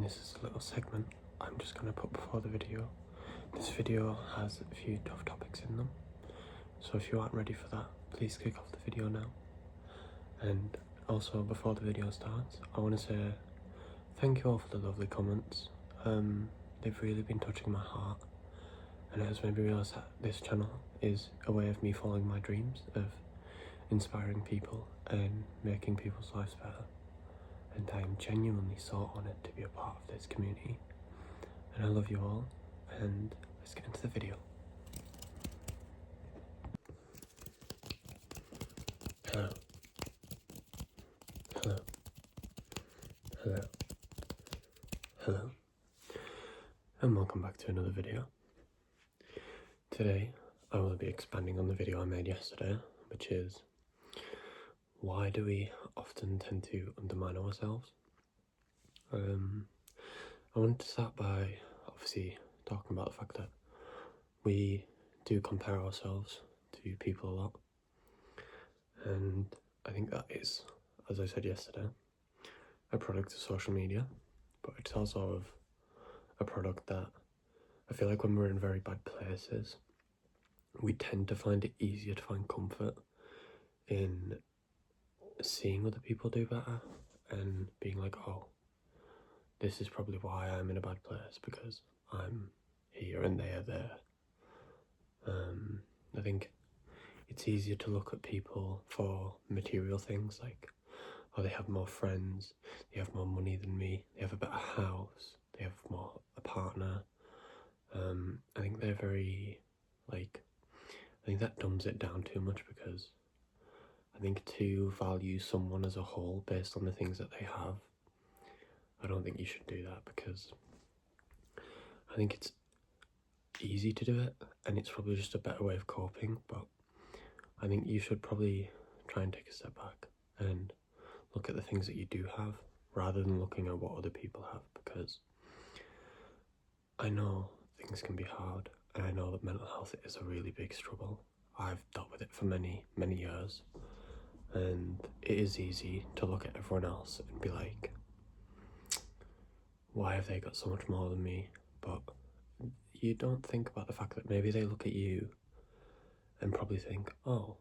this is a little segment I'm just going to put before the video. This video has a few tough topics in them, so if you aren't ready for that, please click off the video now. And also, before the video starts, I want to say thank you all for the lovely comments. They've really been touching my heart, and it has made me realise that this channel is a way of me following my dreams of inspiring people and making people's lives better. And I am genuinely so honoured to be a part of this community, and I love you all, and let's get into the video. Hello. Hello. Hello. Hello. And welcome back to another video. Today I will be expanding on the video I made yesterday, which is why do we often tend to undermine ourselves? I wanted to start by obviously talking about the fact that we do compare ourselves to people a lot, and I think that is, as I said yesterday, a product of social media, but it's also a product that I feel like when we're in very bad places, we tend to find it easier to find comfort in seeing other people do better and being like, oh, this is probably why I'm in a bad place, because I'm here and they are there. I think it's easier to look at people for material things, like, oh, they have more friends, they have more money than me, they have a better house, they have a partner. I think they're very, I think that dumbs it down too much, because I think to value someone as a whole based on the things that they have, I don't think you should do that, because I think it's easy to do it and it's probably just a better way of coping, but I think you should probably try and take a step back and look at the things that you do have rather than looking at what other people have, because I know things can be hard and I know that mental health is a really big struggle. I've dealt with it for many years, and it is easy to look at everyone else and be like, why have they got so much more than me? But you don't think about the fact that maybe they look at you and probably think, oh,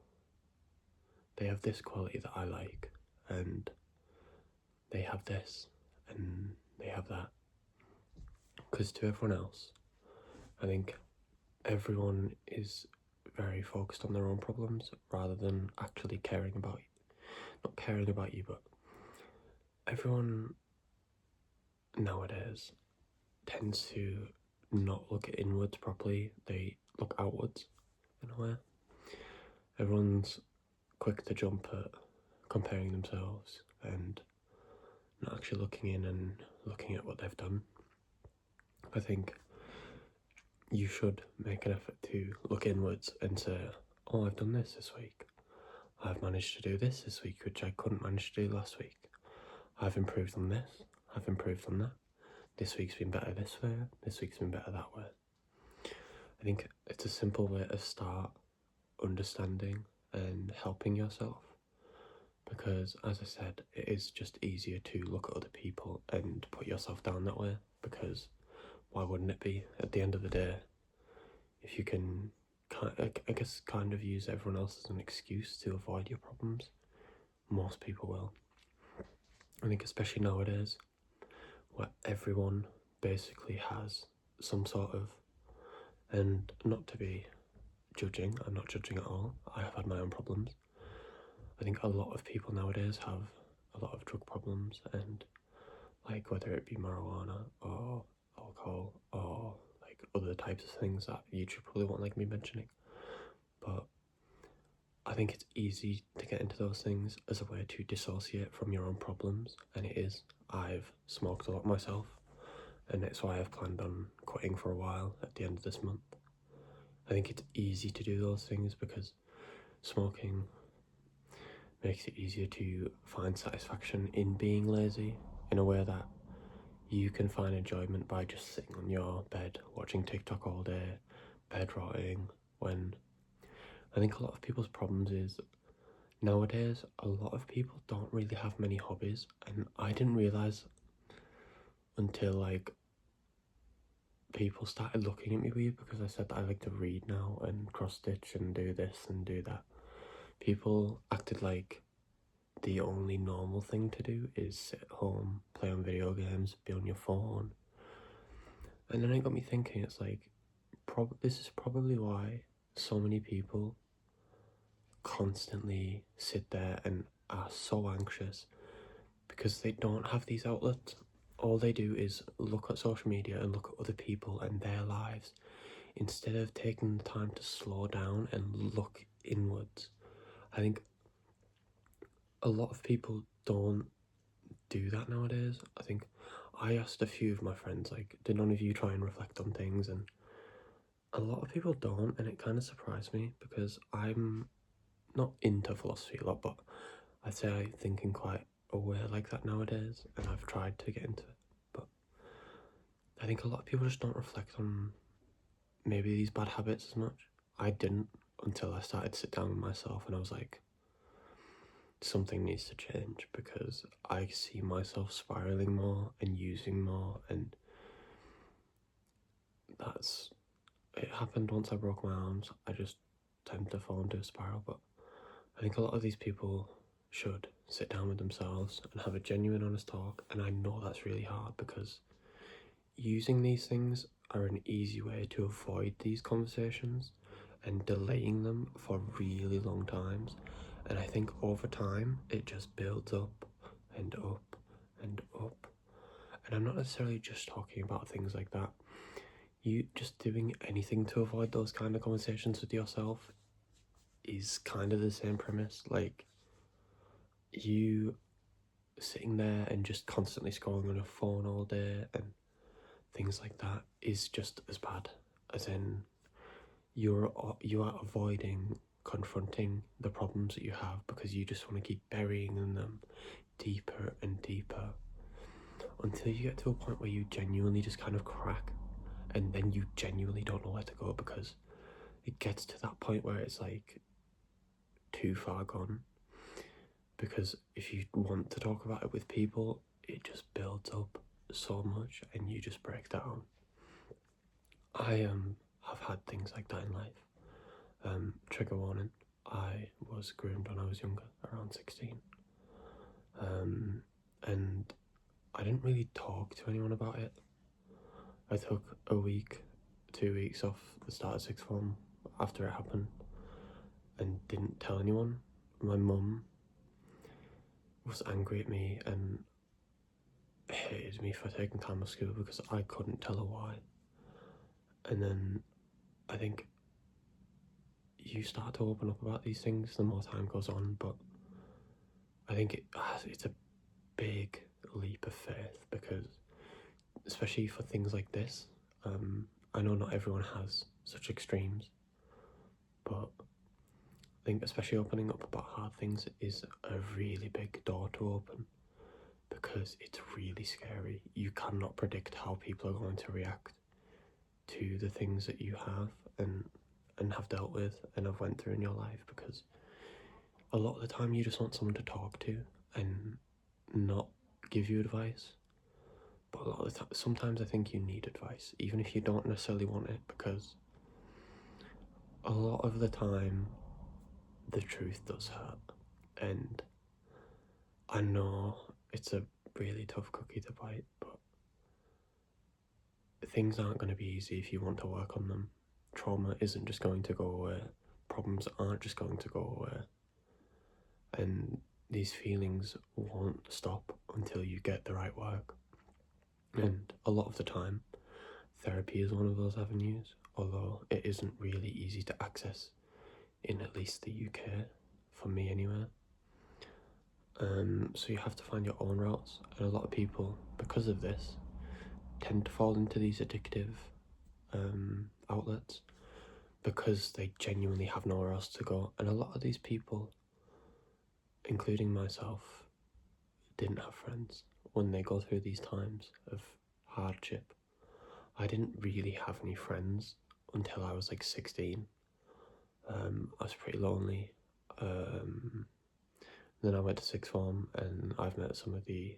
they have this quality that I like, and they have this and they have that. Because to everyone else, I think everyone is very focused on their own problems rather than actually caring about you. Not caring about you, but everyone nowadays tends to not look at inwards properly, they look outwards in a way. Everyone's quick to jump at comparing themselves and not actually looking in and looking at what they've done. I think you should make an effort to look inwards and say, oh, I've done this week. I've managed to do this week, which I couldn't manage to do last week. I've improved on this, I've improved on that. This week's been better this way, this week's been better that way. I think it's a simple way to start understanding and helping yourself, because as I said, it is just easier to look at other people and put yourself down that way, because why wouldn't it be? At the end of the day, if you can, I guess, kind of use everyone else as an excuse to avoid your problems, most people will. I think especially nowadays, where everyone basically has some sort of, and not to be judging, I'm not judging at all, I have had my own problems. I think a lot of people nowadays have a lot of drug problems, and like whether it be marijuana or alcohol or like other types of things that YouTube probably won't like me mentioning, but I think it's easy to get into those things as a way to dissociate from your own problems, and it is. I've smoked a lot myself, and it's why I've planned on quitting for a while at the end of this month. I think it's easy to do those things because smoking makes it easier to find satisfaction in being lazy in a way that you can find enjoyment by just sitting on your bed watching TikTok all day, bed rotting, when I think a lot of people's problems is nowadays a lot of people don't really have many hobbies, and I didn't realise until like people started looking at me weird because I said that I like to read now and cross stitch and do this and do that. People acted like the only normal thing to do is sit at home, play on video games, be on your phone. And then it got me thinking, it's like, this is probably why so many people constantly sit there and are so anxious, because they don't have these outlets. All they do is look at social media and look at other people and their lives, instead of taking the time to slow down and look inwards. I think a lot of people don't do that nowadays. I think I asked a few of my friends, like, did none of you try and reflect on things? And a lot of people don't, and it kind of surprised me because I'm not into philosophy a lot, but I'd say I'm thinking quite aware like that nowadays, and I've tried to get into it. But I think a lot of people just don't reflect on maybe these bad habits as much. I didn't until I started to sit down with myself and I was like, something needs to change, because I see myself spiraling more and using more, and it happened once I broke my arms. I just tend to fall into a spiral. But I think a lot of these people should sit down with themselves and have a genuine honest talk, and I know that's really hard because using these things are an easy way to avoid these conversations and delaying them for really long times. And I think over time it just builds up and up and up. And I'm not necessarily just talking about things like that. You just doing anything to avoid those kind of conversations with yourself is kind of the same premise. Like, you sitting there and just constantly scrolling on a phone all day and things like that is just as bad. As in, you are avoiding confronting the problems that you have because you just want to keep burying in them deeper and deeper until you get to a point where you genuinely just kind of crack, and then you genuinely don't know where to go, because it gets to that point where it's like too far gone. Because if you want to talk about it with people, it just builds up so much and you just break down. I have had things like that in life. Trigger warning, I was groomed when I was younger, around 16. And I didn't really talk to anyone about it. I took a week, 2 weeks off the start of sixth form after it happened and didn't tell anyone. My mum was angry at me and hated me for taking time off school because I couldn't tell her why. And then I think you start to open up about these things the more time goes on, but I think it's a big leap of faith, because especially for things like this, I know not everyone has such extremes, but I think especially opening up about hard things is a really big door to open, because it's really scary. You cannot predict how people are going to react to the things that you have and have dealt with and have went through in your life, because a lot of the time you just want someone to talk to and not give you advice. But a lot of the time, sometimes I think you need advice, even if you don't necessarily want it, because a lot of the time the truth does hurt. And I know it's a really tough cookie to bite, but things aren't going to be easy if you want to work on them. Trauma isn't just going to go away. Problems aren't just going to go away. And these feelings won't stop until you get the right work. And a lot of the time, therapy is one of those avenues, although it isn't really easy to access in at least the UK, for me anyway. So you have to find your own routes, and a lot of people, because of this, tend to fall into these addictive outlets because they genuinely have nowhere else to go. And a lot of these people, including myself, didn't have friends when they go through these times of hardship. I didn't really have any friends until I was like 16. I was pretty lonely. Then I went to sixth form and I've met some of the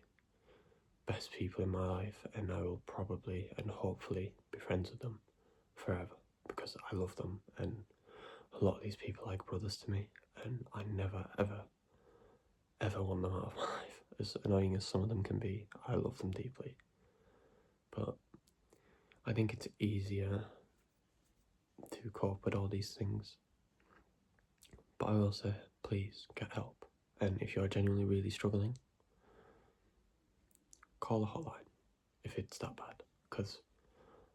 best people in my life, and I will probably and hopefully be friends with them forever because I love them, and a lot of these people are like brothers to me, and I never ever want them out of my life. As annoying as some of them can be, I love them deeply. But I think it's easier to cope with all these things. But I will say, please get help. And if you're genuinely really struggling, call a hotline if it's that bad, because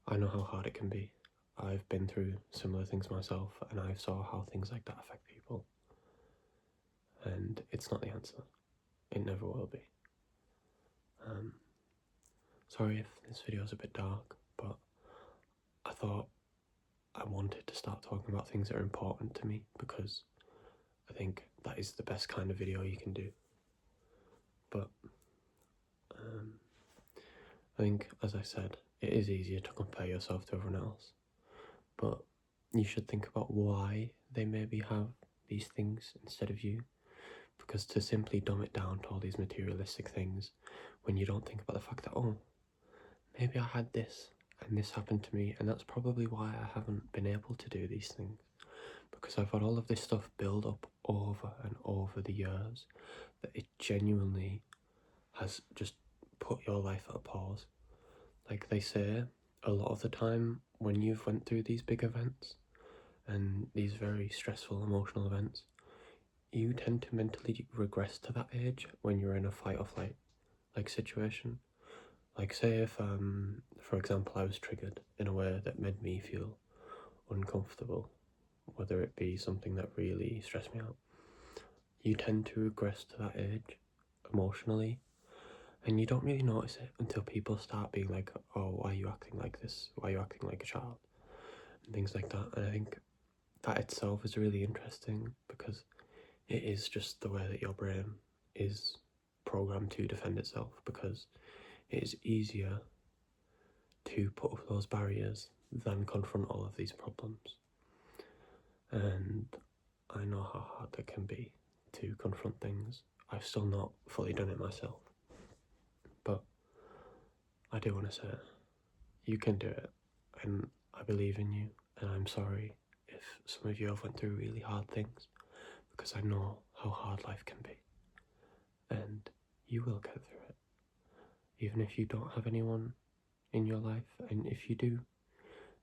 I know how hard it can be. I've been through similar things myself, and I saw how things like that affect people. And it's not the answer. It never will be. Sorry if this video is a bit dark, but I thought I wanted to start talking about things that are important to me, because I think that is the best kind of video you can do. But I think, as I said, it is easier to compare yourself to everyone else, but you should think about why they maybe have these things instead of you, because to simply dumb it down to all these materialistic things when you don't think about the fact that, oh, maybe I had this and this happened to me, and that's probably why I haven't been able to do these things, because I've had all of this stuff build up over and over the years that it genuinely has just put your life at a pause. Like they say, a lot of the time when you've went through these big events and these very stressful emotional events, you tend to mentally regress to that age when you're in a fight or flight like situation. Like say if for example I was triggered in a way that made me feel uncomfortable, whether it be something that really stressed me out, you tend to regress to that age emotionally, and you don't really notice it until people start being like, oh, why are you acting like this? Why are you acting like a child? And things like that. And I think that itself is really interesting, because it is just the way that your brain is programmed to defend itself, because it is easier to put up those barriers than confront all of these problems. And I know how hard it can be to confront things. I've still not fully done it myself, but I do want to say you can do it, and I believe in you, and I'm sorry if some of you have went through really hard things, because I know how hard life can be, and you will get through it. Even if you don't have anyone in your life, and if you do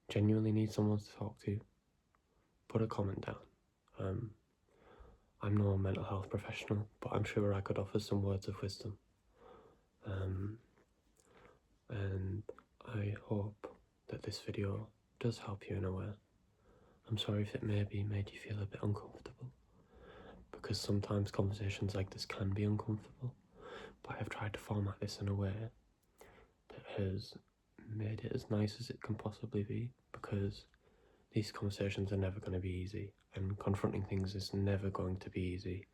genuinely need someone to talk to, put a comment down. I'm no mental health professional, but I'm sure I could offer some words of wisdom. And I hope that this video does help you in a way. I'm sorry if it maybe made you feel a bit uncomfortable, because sometimes conversations like this can be uncomfortable, but I've tried to format this in a way that has made it as nice as it can possibly be, because these conversations are never going to be easy, and confronting things is never going to be easy,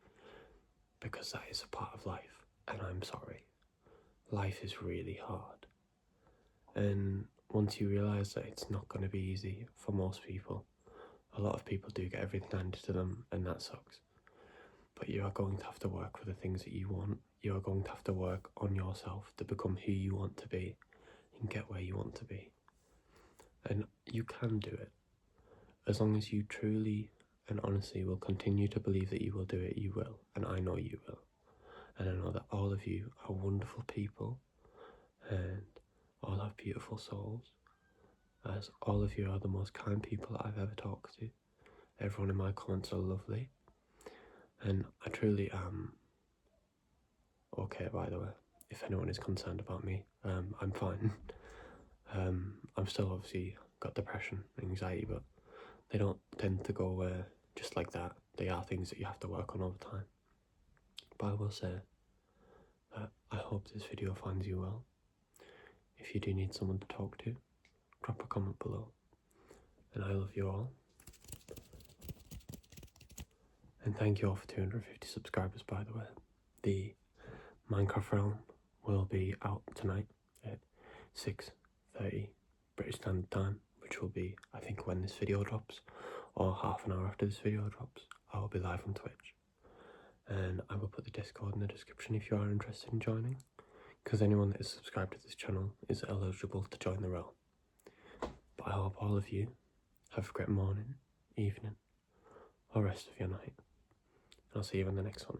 because that is a part of life, and I'm sorry. Life is really hard, and once you realise that it's not going to be easy for most people, a lot of people do get everything handed to them, and that sucks. But you are going to have to work for the things that you want. You are going to have to work on yourself to become who you want to be and get where you want to be. And you can do it. As long as you truly and honestly will continue to believe that you will do it, you will. And I know you will. And I know that all of you are wonderful people and all have beautiful souls, as all of you are the most kind people I've ever talked to. Everyone in my comments are lovely, and I truly am okay, by the way. If anyone is concerned about me, I'm fine. I'm still obviously got depression and anxiety, but they don't tend to go away just like that. They are things that you have to work on all the time. But I will say that I hope this video finds you well. If you do need someone to talk to, drop a comment below. And I love you all. And thank you all for 250 subscribers, by the way. The Minecraft realm will be out tonight at 6:30 British Standard Time, which will be, I think, when this video drops, or half an hour after this video drops. I will be live on Twitch, and I will put the Discord in the description if you are interested in joining. because anyone that is subscribed to this channel is eligible to join the realm. But I hope all of you have a great morning, evening, or rest of your night. And I'll see you in the next one.